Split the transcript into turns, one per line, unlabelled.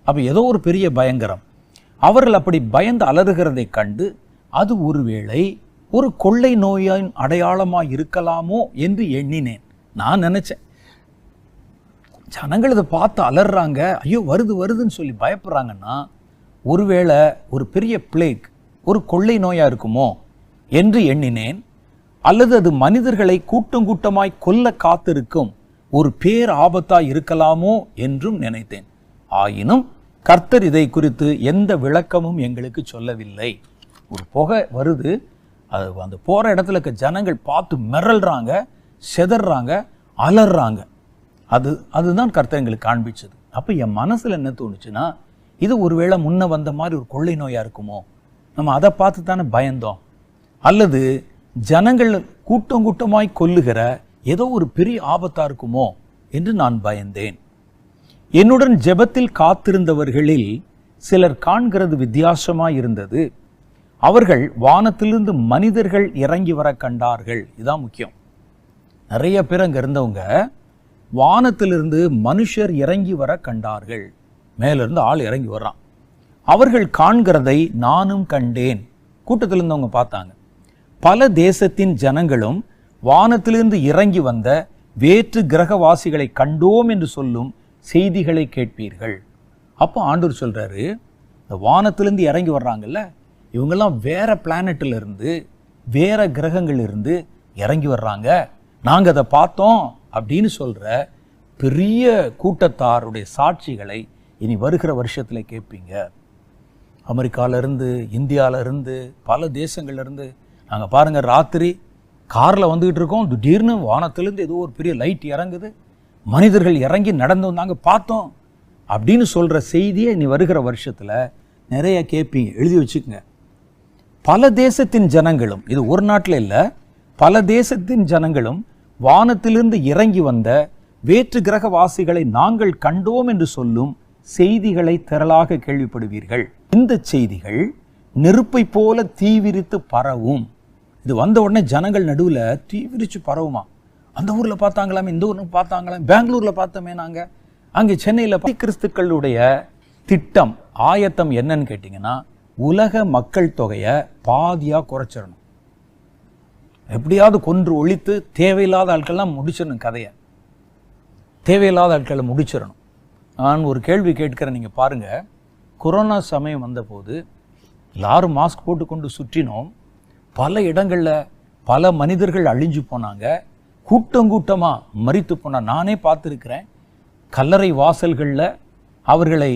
அப்போ ஏதோ ஒரு பெரிய பயங்கரம். அவர்கள் அப்படி பயந்து அலறுகிறதை கண்டு அது ஒருவேளை ஒரு கொள்ளை நோயின் அடையாளமாக இருக்கலாமோ என்று எண்ணினேன். நான் நினைச்சேன், ஜனங்கள் இதை பார்த்து அலறாங்க, ஐயோ வருது வருதுன்னு சொல்லி பயப்படுறாங்கன்னா ஒருவேளை ஒரு பெரிய பிளேக், ஒரு கொள்ளை நோயா இருக்குமோ என்று எண்ணினேன். அல்லது அது மனிதர்களை கூட்டம் கூட்டமாய் கொல்ல காத்திருக்கும் ஒரு பேர் ஆபத்தாய் இருக்கலாமோ என்றும் நினைத்தேன். ஆயினும் கர்த்தர் இதை குறித்து எந்த விளக்கமும் எங்களுக்கு சொல்லவில்லை. ஒரு புகை வருது, அது அந்த போற இடத்துல இருக்க ஜனங்கள் பார்த்து மிரள்றாங்க, செதறாங்க, அலறாங்க. அதுதான் கர்த்தர் எங்களுக்கு காண்பிச்சது. அப்போ என் மனசுல என்ன தோணுச்சுன்னா, இது ஒருவேளை முன்ன வந்த மாதிரி ஒரு கொள்ளை நோயா இருக்குமோ, நம்ம அதை பார்த்து தானே பயந்தோம். அல்லது ஜனங்கள் கூட்டம் கூட்டமாய் கொல்லுகிற ஏதோ ஒரு பெரிய ஆபத்தா இருக்குமோ என்று நான் பயந்தேன். என்னுடன் ஜெபத்தில் காத்திருந்தவர்களில் சிலர் காண்கிறது வித்தியாசமாய் இருந்தது. அவர்கள் வானத்திலிருந்து மனிதர்கள் இறங்கி வர கண்டார்கள். இதுதான் முக்கியம். நிறைய பேர் அங்க இருந்தவங்க வானத்திலிருந்து மனுஷர் இறங்கி வர கண்டார்கள். மேலிருந்து ஆள் இறங்கி வர்றான். அவர்கள் காண்கிறதை நானும் கண்டேன். கூட்டத்தில் இருந்தவங்க பார்த்தாங்க. பல தேசத்தின் ஜனங்களும் வானத்திலிருந்து இறங்கி வந்த வேற்று கிரகவாசிகளை கண்டோம் என்று சொல்லும் செய்திகளை கேட்பீர்கள். அப்போ ஆண்டவர் சொல்றாரு, இந்த வானத்திலிருந்து இறங்கி வர்றாங்கல்ல, இவங்கெல்லாம் வேற பிளானட்ல இருந்து வேற கிரகங்கள் இருந்து இறங்கி வர்றாங்க, நாங்கள் அதை பார்த்தோம் அப்படின்னு சொல்ற பெரிய கூட்டத்தாருடைய சாட்சிகளை இனி வருகிற வருஷத்துல கேட்பீங்க. அமெரிக்காவிலிருந்து, இந்தியாவிலிருந்து, பல தேசங்கள்லேருந்து நாங்கள் பாருங்க, ராத்திரி காரில் வந்துக்கிட்டு இருக்கோம், திடீர்னு வானத்திலிருந்து ஏதோ ஒரு பெரிய லைட் இறங்குது, மனிதர்கள் இறங்கி நடந்து வந்தாங்க, பார்த்தோம் அப்படின்னு சொல்கிற செய்தியை இனி வருகிற வருஷத்தில் நிறைய கேட்பீங்க. எழுதி வச்சுக்கோங்க. பல தேசத்தின் ஜனங்களும், இது ஒரு நாட்டில் இல்லை, பல தேசத்தின் ஜனங்களும் வானத்திலிருந்து இறங்கி வந்த வேற்று கிரகவாசிகளை நாங்கள் கண்டோம் என்று சொல்லும் செய்திகளை திரளாக கேள்விப்படுவீர்கள். இந்த செய்திகள் நெருப்பை போல தீவிரித்து பரவும். இது வந்த உடனே ஜனங்கள் நடுவில் தீவிரிச்சு பரவுமா. அந்த ஊரில் பார்த்தாங்களாமே, இந்த ஊரில் பார்த்தாங்களாம், பெங்களூரில் பார்த்தோமே நாங்கள், அங்கே சென்னையில். கிறிஸ்துக்களுடைய திட்டம், ஆயத்தம் என்னன்னு கேட்டிங்கன்னா, உலக மக்கள் தொகையை பாதியாக குறைச்சிடணும். எப்படியாவது கொன்று ஒழித்து தேவையில்லாத ஆட்கள்லாம் முடிச்சிடணும். கதையை தேவையில்லாத ஆட்களை முடிச்சிடணும். நான் ஒரு கேள்வி கேட்கிறேன், நீங்கள் பாருங்கள். கொரோனா சமயம் வந்தபோது எல்லாரும் மாஸ்க் போட்டுக்கொண்டு சுற்றினோம். பல இடங்களில் பல மனிதர்கள் அழிஞ்சு போனாங்க, கூட்டம் கூட்டமாக மரித்து போனாங்க. நானே பார்த்துருக்கிறேன். கல்லறை வாசல்களில் அவர்களை